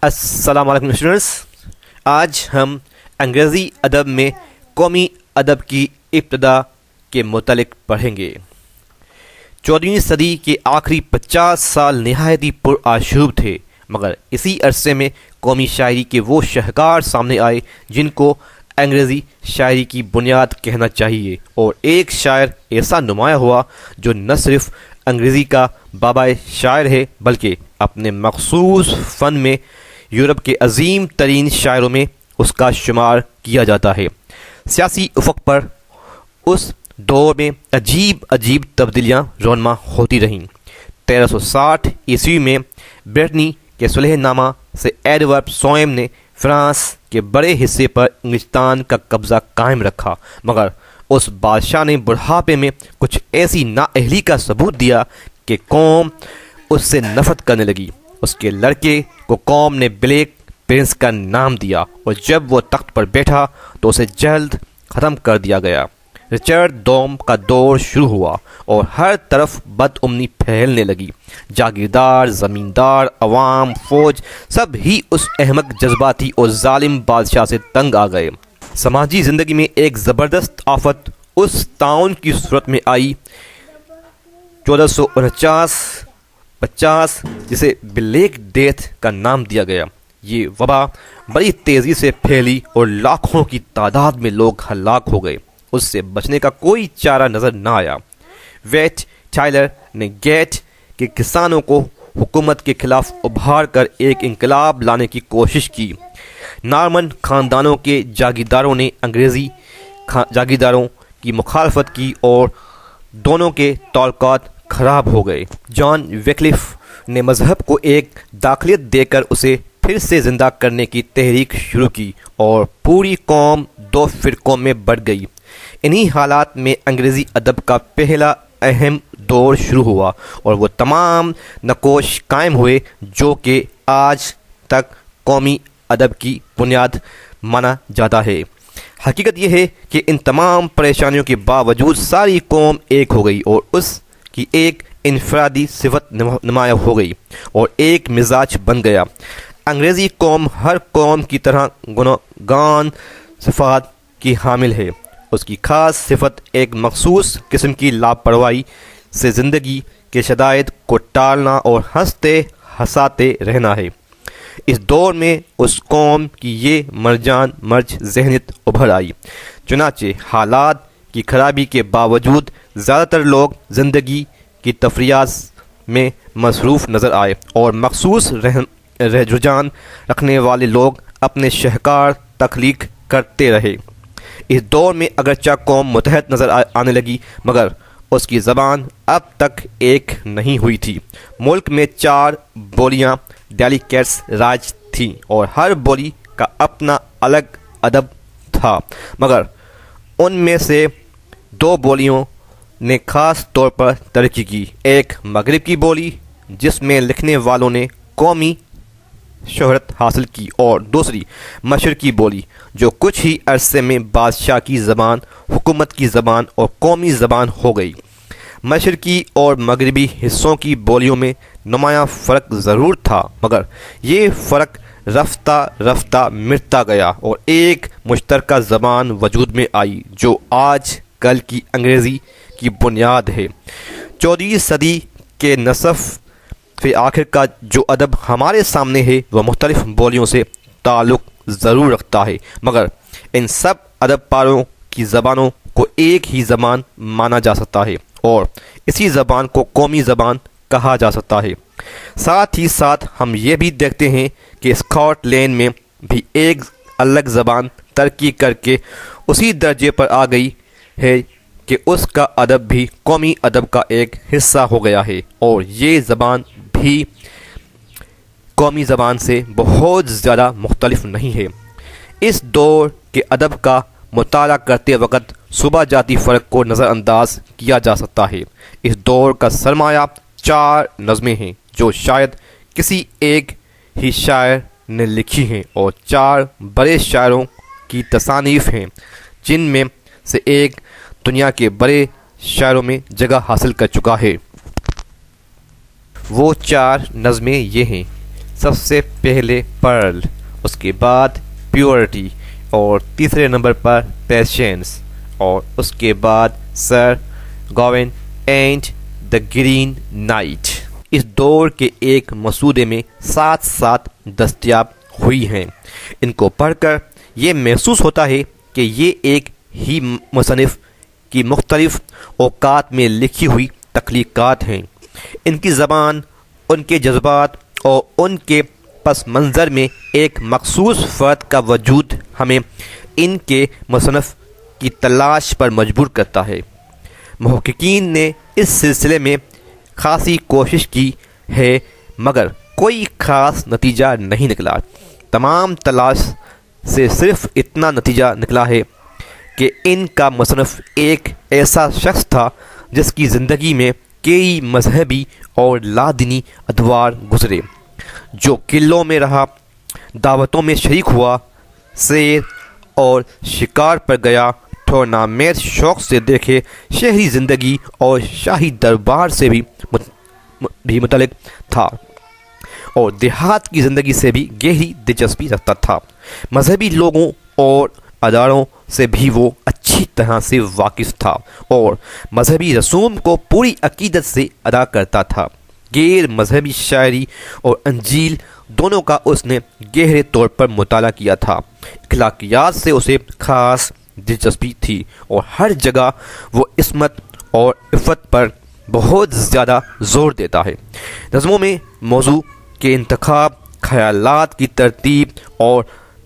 السلام علیکم اسٹوڈنٹس، آج ہم انگریزی ادب میں قومی ادب کی ابتدا کے متعلق پڑھیں گے۔ 14ویں صدی کے آخری 50 سال نہایت ہی پرآشوب تھے، مگر اسی عرصے میں قومی شاعری کے وہ شاہکار سامنے آئے جن کو انگریزی شاعری کی بنیاد کہنا چاہیے، اور ایک شاعر ایسا نمایاں ہوا جو نہ صرف انگریزی کا بابا شاعر ہے بلکہ اپنے مخصوص فن میں یورپ کے عظیم ترین شاعروں میں اس کا شمار کیا جاتا ہے۔ سیاسی افق پر اس دور میں عجیب تبدیلیاں رونما ہوتی رہیں۔ 1360 عیسوی میں برٹنی کے صلح نامہ سے ایڈورڈ سوئم نے فرانس کے بڑے حصے پر انگلستان کا قبضہ قائم رکھا، مگر اس بادشاہ نے بڑھاپے میں کچھ ایسی نااہلی کا ثبوت دیا کہ قوم اس سے نفرت کرنے لگی۔ اس کے لڑکے کو قوم نے بلیک پرنس کا نام دیا، اور جب وہ تخت پر بیٹھا تو اسے جلد ختم کر دیا گیا۔ رچرڈ دوم کا دور شروع ہوا اور ہر طرف بدامنی پھیلنے لگی۔ جاگیردار، زمیندار، عوام، فوج سب ہی اس احمق، جذباتی اور ظالم بادشاہ سے تنگ آ گئے۔ سماجی زندگی میں ایک زبردست آفت اس طاعون کی صورت میں آئی 1449-50 جسے بلیک ڈیتھ کا نام دیا گیا۔ یہ وبا بڑی تیزی سے پھیلی اور لاکھوں کی تعداد میں لوگ ہلاک ہو گئے۔ اس سے بچنے کا کوئی چارہ نظر نہ آیا۔ ویٹ ٹائلر نے گیٹ کے کسانوں کو حکومت کے خلاف ابھار کر ایک انقلاب لانے کی کوشش کی۔ نارمن خاندانوں کے جاگیرداروں نے انگریزی جاگیرداروں کی مخالفت کی اور دونوں کے تعلقات خراب ہو گئے۔ جان ویکلف نے مذہب کو ایک داخلیت دے کر اسے پھر سے زندہ کرنے کی تحریک شروع کی اور پوری قوم دو فرقوں میں بٹ گئی۔ انہی حالات میں انگریزی ادب کا پہلا اہم دور شروع ہوا اور وہ تمام نقوش قائم ہوئے جو کہ آج تک قومی ادب کی بنیاد مانا جاتا ہے۔ حقیقت یہ ہے کہ ان تمام پریشانیوں کے باوجود ساری قوم ایک ہو گئی اور اس کی ایک انفرادی صفت نمایاں ہو گئی اور ایک مزاج بن گیا۔ انگریزی قوم ہر قوم کی طرح گناہگار صفات کی حامل ہے۔ اس کی خاص صفت ایک مخصوص قسم کی لاپرواہی سے زندگی کے شدائد کو ٹالنا اور ہنستے ہنساتے رہنا ہے۔ اس دور میں اس قوم کی یہ مرج ذہنیت ابھر آئی۔ چنانچہ حالات کی خرابی کے باوجود زیادہ تر لوگ زندگی کی تفریحات میں مصروف نظر آئے اور مخصوص رجحان رکھنے والے لوگ اپنے شاہکار تخلیق کرتے رہے۔ اس دور میں اگرچہ قوم متحد نظر آنے لگی مگر اس کی زبان اب تک ایک نہیں ہوئی تھی۔ ملک میں 4 بولیاں ڈیلیکیٹس راج تھیں اور ہر بولی کا اپنا الگ ادب تھا، مگر ان میں سے 2 بولیوں نے خاص طور پر ترقی کی۔ ایک مغرب کی بولی جس میں لکھنے والوں نے قومی شہرت حاصل کی، اور دوسری مشرقی بولی جو کچھ ہی عرصے میں بادشاہ کی زبان، حکومت کی زبان اور قومی زبان ہو گئی۔ مشرقی اور مغربی حصوں کی بولیوں میں نمایاں فرق ضرور تھا، مگر یہ فرق رفتہ رفتہ مٹتا گیا اور ایک مشترکہ زبان وجود میں آئی جو آج کل کی انگریزی کی بنیاد ہے۔ 14ویں صدی کے نصف کے آخر کا جو ادب ہمارے سامنے ہے وہ مختلف بولیوں سے تعلق ضرور رکھتا ہے، مگر ان سب ادب پاروں کی زبانوں کو ایک ہی زبان مانا جا سکتا ہے اور اسی زبان کو قومی زبان کہا جا سکتا ہے۔ ساتھ ہی ساتھ ہم یہ بھی دیکھتے ہیں کہ اسکاٹ لینڈ میں بھی ایک الگ زبان ترقی کر کے اسی درجے پر آ گئی ہے کہ اس کا ادب بھی قومی ادب کا ایک حصہ ہو گیا ہے، اور یہ زبان بھی قومی زبان سے بہت زیادہ مختلف نہیں ہے۔ اس دور کے ادب کا مطالعہ کرتے وقت صوبہ جاتی فرق کو نظر انداز کیا جا سکتا ہے۔ اس دور کا سرمایہ 4 نظمیں ہیں جو شاید کسی ایک ہی شاعر نے لکھی ہیں اور 4 بڑے شاعروں کی تصانیف ہیں جن میں سے ایک دنیا کے بڑے شاعروں میں جگہ حاصل کر چکا ہے۔ وہ 4 نظمیں یہ ہیں: سب سے پہلے پرل، اس کے بعد پیورٹی، اور تیسرے نمبر پر پیشنس، اور اس کے بعد سر گاوین اینڈ دا گرین نائٹ اس دور کے ایک مسودے میں ساتھ ساتھ دستیاب ہوئی ہیں۔ ان کو پڑھ کر یہ محسوس ہوتا ہے کہ یہ ایک ہی مصنف کی مختلف اوقات میں لکھی ہوئی تخلیقات ہیں۔ ان کی زبان، ان کے جذبات اور ان کے پس منظر میں ایک مخصوص فرد کا وجود ہمیں ان کے مصنف کی تلاش پر مجبور کرتا ہے۔ محققین نے اس سلسلے میں خاصی کوشش کی ہے مگر کوئی خاص نتیجہ نہیں نکلا۔ تمام تلاش سے صرف اتنا نتیجہ نکلا ہے کہ ان کا مصنف ایک ایسا شخص تھا جس کی زندگی میں کئی مذہبی اور لادینی ادوار گزرے، جو قلعوں میں رہا، دعوتوں میں شریک ہوا، سیر اور شکار پر گیا، ٹورنامنٹ شوق سے دیکھے، شہری زندگی اور شاہی دربار سے بھی متعلق تھا اور دیہات کی زندگی سے بھی گہری دلچسپی رکھتا تھا۔ مذہبی لوگوں اور اداروں سے بھی وہ اچھی طرح سے واقف تھا اور مذہبی رسوم کو پوری عقیدت سے ادا کرتا تھا۔ غیر مذہبی شاعری اور انجیل دونوں کا اس نے گہرے طور پر مطالعہ کیا تھا۔ اخلاقیات سے اسے خاص دلچسپی تھی اور ہر جگہ وہ عصمت اور عفت پر بہت زیادہ زور دیتا ہے۔ نظموں میں موضوع کے انتخاب، خیالات کی ترتیب اور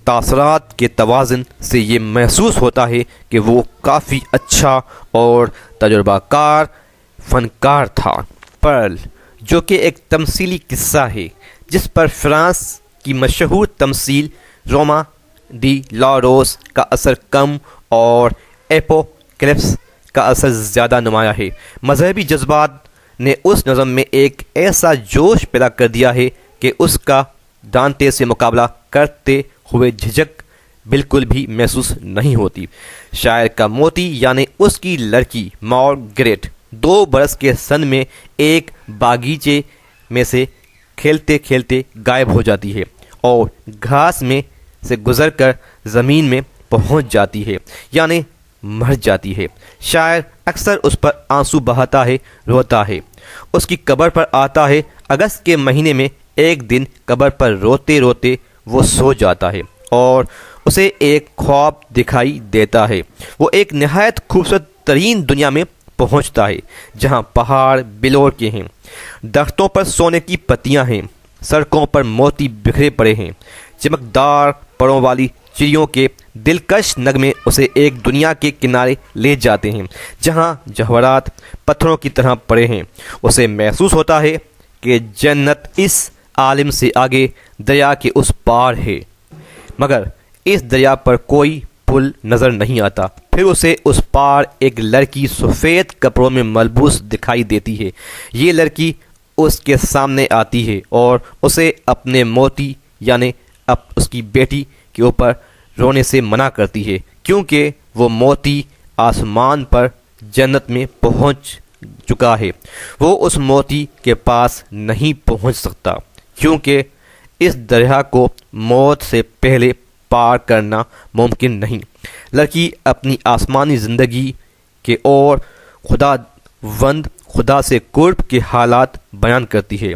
تاثرات کے توازن سے یہ محسوس ہوتا ہے کہ وہ کافی اچھا اور تجربہ کار فنکار تھا۔ پرل، جو کہ ایک تمثیلی قصہ ہے جس پر فرانس کی مشہور تمثیل روما ڈی لا روز کا اثر کم اور ایپوکلپس کا اثر زیادہ نمایاں ہے، مذہبی جذبات نے اس نظم میں ایک ایسا جوش پیدا کر دیا ہے کہ اس کا دانتے سے مقابلہ کرتے ہوئے جھجک بالکل بھی محسوس نہیں ہوتی۔ شاعر کا موتی یعنی اس کی لڑکی مارگریٹ 2 برس کے سن میں ایک باغیچے میں سے کھیلتے کھیلتے غائب ہو جاتی ہے اور گھاس میں سے گزر کر زمین میں پہنچ جاتی ہے یعنی مر جاتی ہے۔ شاعر اکثر اس پر آنسو بہاتا ہے، روتا ہے، اس کی قبر پر آتا ہے۔ اگست کے مہینے میں ایک دن قبر پر روتے روتے وہ سو جاتا ہے اور اسے ایک خواب دکھائی دیتا ہے۔ وہ ایک نہایت خوبصورت ترین دنیا میں پہنچتا ہے جہاں پہاڑ بلور کے ہیں، درختوں پر سونے کی پتیاں ہیں، سڑکوں پر موتی بکھرے پڑے ہیں، چمکدار پروں والی چڑیوں کے دلکش نغمے اسے ایک دنیا کے کنارے لے جاتے ہیں جہاں جواہرات پتھروں کی طرح پڑے ہیں۔ اسے محسوس ہوتا ہے کہ جنت اس عالم سے آگے دریا کے اس پار ہے، مگر اس دریا پر کوئی پل نظر نہیں آتا۔ پھر اسے اس پار ایک لڑکی سفید کپڑوں میں ملبوس دکھائی دیتی ہے۔ یہ لڑکی اس کے سامنے آتی ہے اور اسے اپنے موتی یعنی اس کی بیٹی کے اوپر رونے سے منع کرتی ہے کیونکہ وہ موتی آسمان پر جنت میں پہنچ چکا ہے۔ وہ اس موتی کے پاس نہیں پہنچ سکتا کیونکہ اس دریا کو موت سے پہلے پار کرنا ممکن نہیں۔ لڑکی اپنی آسمانی زندگی کے اور خدا سے قرب کے حالات بیان کرتی ہے۔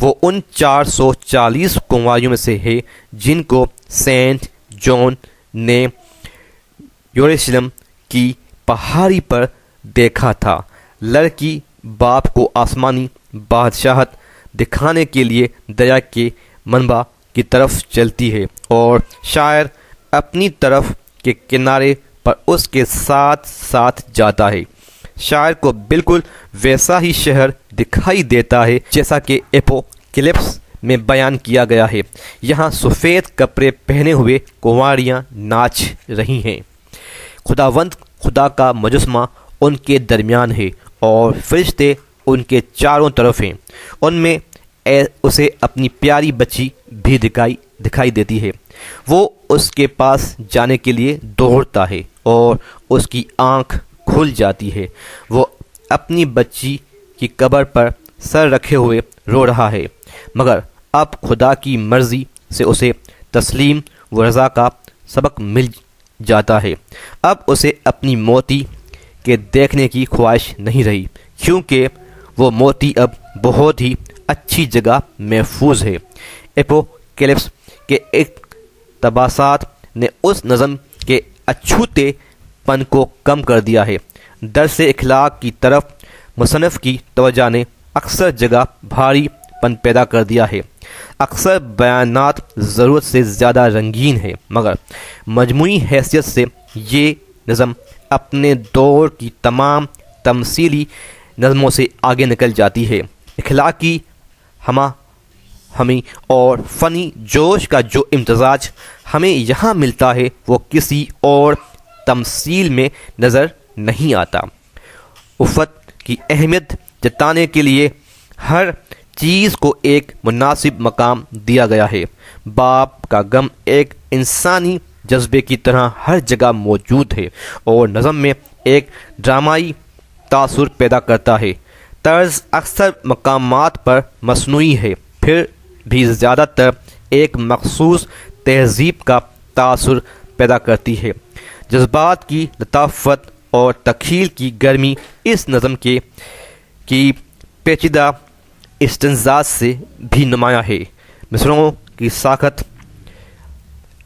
وہ ان 440 کنواریوں میں سے ہے جن کو سینٹ جان نے یروشلم کی پہاڑی پر دیکھا تھا۔ لڑکی باپ کو آسمانی بادشاہت دکھانے کے لیے دریا کے منبع کی طرف چلتی ہے اور شاعر اپنی طرف کے کنارے پر اس کے ساتھ ساتھ جاتا ہے۔ شاعر کو بالکل ویسا ہی شہر دکھائی دیتا ہے جیسا کہ ایپوکلپس میں بیان کیا گیا ہے۔ یہاں سفید کپڑے پہنے ہوئے کنواریاں ناچ رہی ہیں، خداوند خدا کا مجسمہ ان کے درمیان ہے اور فرشتے ان کے چاروں طرف ہیں۔ ان میں اسے اپنی پیاری بچی بھی دکھائی دیتی ہے۔ وہ اس کے پاس جانے کے لیے دوڑتا ہے اور اس کی آنکھ کھل جاتی ہے۔ وہ اپنی بچی کی قبر پر سر رکھے ہوئے رو رہا ہے مگر اب خدا کی مرضی سے اسے تسلیم و رضا کا سبق مل جاتا ہے۔ اب اسے اپنی موتی کے دیکھنے کی خواہش نہیں رہی، کیونکہ وہ موتی اب بہت ہی اچھی جگہ محفوظ ہے۔ اپوکیلپس کے اقتباسات نے اس نظم کے اچھوتے پن کو کم کر دیا ہے۔ درس اخلاق کی طرف مصنف کی توجہ نے اکثر جگہ بھاری پن پیدا کر دیا ہے۔ اکثر بیانات ضرورت سے زیادہ رنگین ہے، مگر مجموعی حیثیت سے یہ نظم اپنے دور کی تمام تمثیلی نظموں سے آگے نکل جاتی ہے۔ اخلاقی ہمیں اور فنی جوش کا جو امتزاج ہمیں یہاں ملتا ہے وہ کسی اور تمثیل میں نظر نہیں آتا۔ افت کی اہمیت جتانے کے لیے ہر چیز کو ایک مناسب مقام دیا گیا ہے۔ باپ کا غم ایک انسانی جذبے کی طرح ہر جگہ موجود ہے اور نظم میں ایک ڈرامائی تاثر پیدا کرتا ہے۔ طرز اکثر مقامات پر مصنوعی ہے، پھر بھی زیادہ تر ایک مخصوص تہذیب کا تاثر پیدا کرتی ہے۔ جذبات کی لطافت اور تخیل کی گرمی اس نظم کی پیچیدہ اسٹنزاز سے بھی نمایاں ہے۔ مصرعوں کی ساخت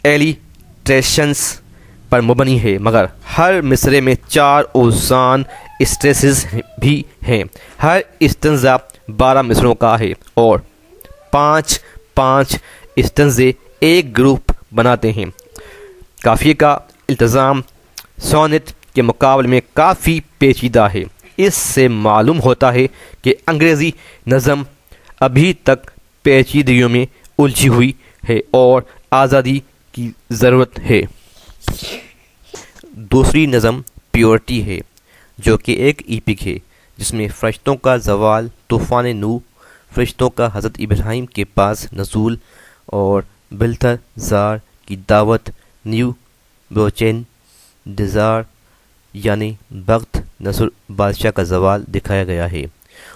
ایلیٹریشنز پر مبنی ہے، مگر ہر مصرے میں 4 اوزان اسٹریسز بھی ہیں۔ ہر اسٹنزا 12 مصرعوں کا ہے اور 5 اسٹنزے ایک گروپ بناتے ہیں۔ قافیے کا التزام سونٹ کے مقابلے میں کافی پیچیدہ ہے۔ اس سے معلوم ہوتا ہے کہ انگریزی نظم ابھی تک پیچیدگیوں میں الجھی ہوئی ہے اور آزادی کی ضرورت ہے۔ دوسری نظم پیورٹی ہے، جو کہ ایک ایپک ہے جس میں فرشتوں کا زوال، طوفان نوح، فرشتوں کا حضرت ابراہیم کے پاس نزول اور بلتزار کی دعوت، نیو بوچین ڈیزار یعنی بخت نصر بادشاہ کا زوال دکھایا گیا ہے۔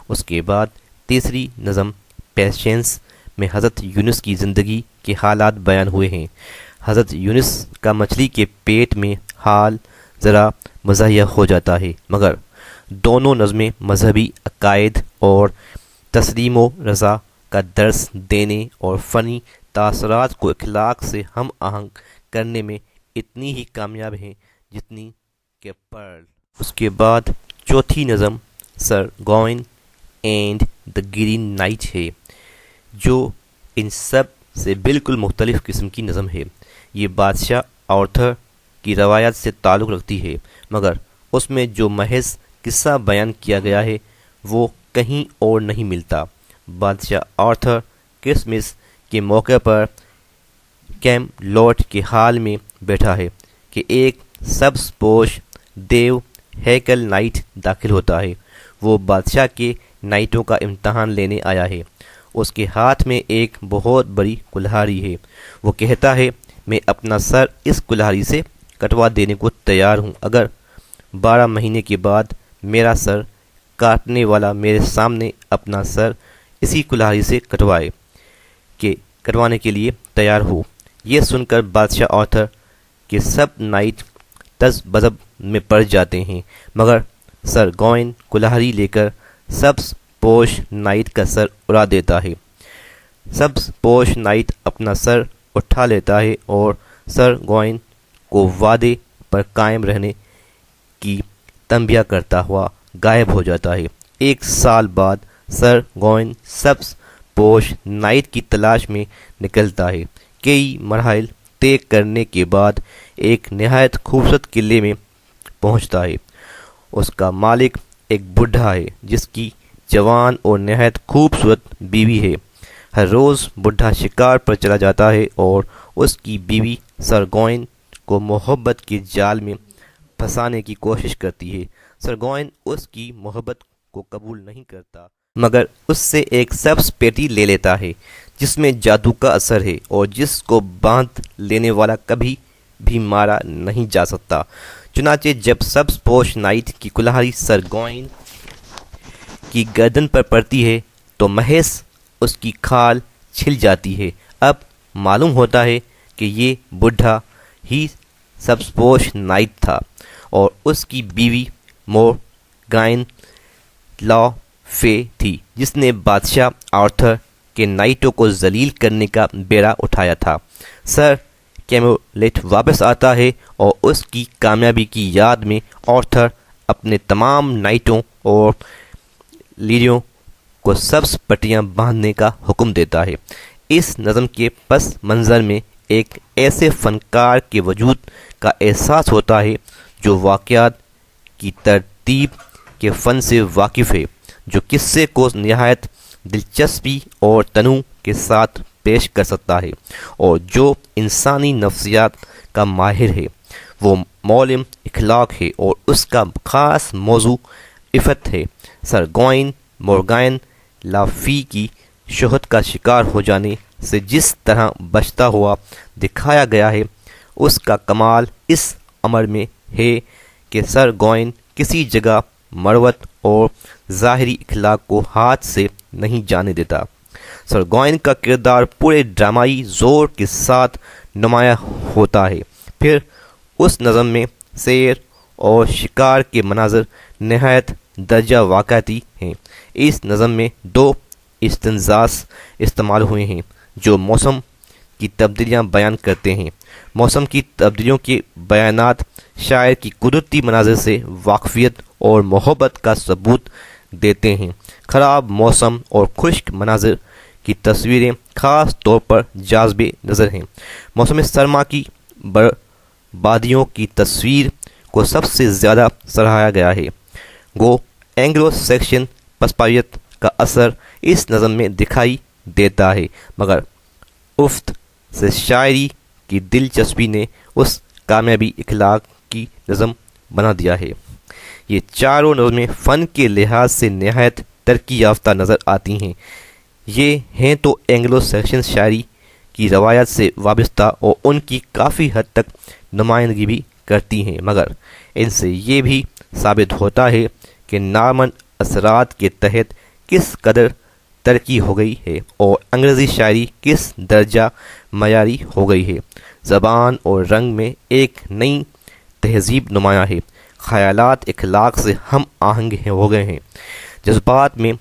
اس کے بعد تیسری نظم پیشنس میں حضرت یونس کی زندگی کے حالات بیان ہوئے ہیں۔ حضرت یونس کا مچھلی کے پیٹ میں حال ذرا مزاحیہ ہو جاتا ہے، مگر دونوں نظمیں مذہبی عقائد اور تسلیم و رضا کا درس دینے اور فنی تاثرات کو اخلاق سے ہم آہنگ کرنے میں اتنی ہی کامیاب ہیں جتنی کہ پرل۔ اس کے بعد چوتھی نظم Sir Gawain and the Green Knight ہے، جو ان سب سے بالکل مختلف قسم کی نظم ہے۔ یہ بادشاہ آرتھر کی روایت سے تعلق رکھتی ہے، مگر اس میں جو محض قصہ بیان کیا گیا ہے وہ کہیں اور نہیں ملتا۔ بادشاہ آرتھر کرسمس کے موقع پر کیم لوٹ کے حال میں بیٹھا ہے کہ ایک سبز پوش دیو ہیکل نائٹ داخل ہوتا ہے۔ وہ بادشاہ کے نائٹوں کا امتحان لینے آیا ہے۔ اس کے ہاتھ میں ایک بہت بڑی کلہاڑی ہے۔ وہ کہتا ہے میں اپنا سر اس کلہاڑی سے کٹوا دینے کو تیار ہوں اگر 12 مہینے کے بعد میرا سر کاٹنے والا میرے سامنے اپنا سر اسی کلہاڑی سے کٹوانے کے لیے تیار ہو۔ یہ سن کر بادشاہ آرتھر کے سب نائٹ تذ بذب میں پڑ جاتے ہیں، مگر سر گوین کلہاڑی لے کر سبز پوش نائٹ کا سر اڑا دیتا ہے۔ سبز پوش نائٹ اپنا سر اٹھا لیتا ہے اور سر گوین کو وعدے پر قائم رہنے کی تنبیہ کرتا ہوا غائب ہو جاتا ہے۔ 1 سال بعد سر گوین سبز پوش نائٹ کی تلاش میں نکلتا ہے۔ کئی مراحل طے کرنے کے بعد ایک نہایت خوبصورت قلعے میں پہنچتا ہے۔ اس کا مالک ایک بڈھا ہے جس کی جوان اور نہایت خوبصورت بیوی ہے۔ ہر روز بڈھا شکار پر چلا جاتا ہے اور اس کی بیوی سر گوین کو محبت کے جال میں پھنسانے کی کوشش کرتی ہے۔ سر گوین اس کی محبت کو قبول نہیں کرتا، مگر اس سے ایک سبز پیٹی لے لیتا ہے جس میں جادو کا اثر ہے اور جس کو باندھ لینے والا کبھی بھی مارا نہیں جا سکتا۔ چنانچہ جب سبز پوش نائٹ کی کلہاڑی سر گوین کی گردن پر پڑتی ہے تو محض اس کی کھال چھل جاتی ہے۔ اب معلوم ہوتا ہے کہ یہ بڈھا ہی سبزپوش نائٹ تھا اور اس کی بیوی مورگائن لا فے تھی، جس نے بادشاہ آرتھر کے نائٹوں کو ذلیل کرنے کا بیڑا اٹھایا تھا۔ سر کیمولیٹ واپس آتا ہے اور اس کی کامیابی کی یاد میں آرتھر اپنے تمام نائٹوں اور لیڈیوں کو سبز پٹیاں باندھنے کا حکم دیتا ہے۔ اس نظم کے پس منظر میں ایک ایسے فنکار کے وجود کا احساس ہوتا ہے جو واقعات کی ترتیب کے فن سے واقف ہے، جو قصے کو نہایت دلچسپی اور تنوع کے ساتھ پیش کر سکتا ہے، اور جو انسانی نفسیات کا ماہر ہے۔ وہ معلم اخلاق ہے اور اس کا خاص موضوع عفت ہے۔ سر گوائن مورگائن لا فی کی شہرت کا شکار ہو جانے سے جس طرح بچتا ہوا دکھایا گیا ہے، اس کا کمال اس امر میں ہے کہ سر گوائن کسی جگہ مروت اور ظاہری اخلاق کو ہاتھ سے نہیں جانے دیتا۔ سر گوائن کا کردار پورے ڈرامائی زور کے ساتھ نمایاں ہوتا ہے۔ پھر اس نظم میں سیر اور شکار کے مناظر نہایت درجہ واقعاتی ہیں۔ اس نظم میں 2 استنزاس استعمال ہوئے ہیں جو موسم کی تبدیلیاں بیان کرتے ہیں۔ موسم کی تبدیلیوں کے بیانات شاعر کی قدرتی مناظر سے واقفیت اور محبت کا ثبوت دیتے ہیں۔ خراب موسم اور خشک مناظر کی تصویریں خاص طور پر جاذب نظر ہیں۔ موسم سرما کی بربادیوں کی تصویر کو سب سے زیادہ سراہا گیا ہے۔ گو اینگلو سیکشن پسپایت کا اثر اس نظم میں دکھائی دیتا ہے، مگر افت سے شاعری کی دلچسپی نے اس کامیابی اخلاق کی نظم بنا دیا ہے۔ یہ چاروں نظمیں فن کے لحاظ سے نہایت ترقی یافتہ نظر آتی ہیں۔ یہ ہیں تو اینگلو سیکشن شاعری کی روایت سے وابستہ اور ان کی کافی حد تک نمائندگی بھی کرتی ہیں، مگر ان سے یہ بھی ثابت ہوتا ہے کہ نارمن اثرات کے تحت کس قدر ترقی ہو گئی ہے اور انگریزی شاعری کس درجہ معیاری ہو گئی ہے۔ زبان اور رنگ میں ایک نئی تہذیب نمایاں ہے۔ خیالات اخلاق سے ہم آہنگ ہو گئے ہیں۔ جذبات میں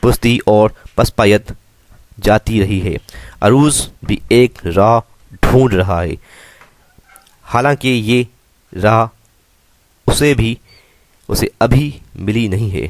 پستی اور پسپایت جاتی رہی ہے۔ عروض بھی ایک راہ ڈھونڈ رہا ہے، حالانکہ یہ راہ اسے ابھی ملی نہیں ہے۔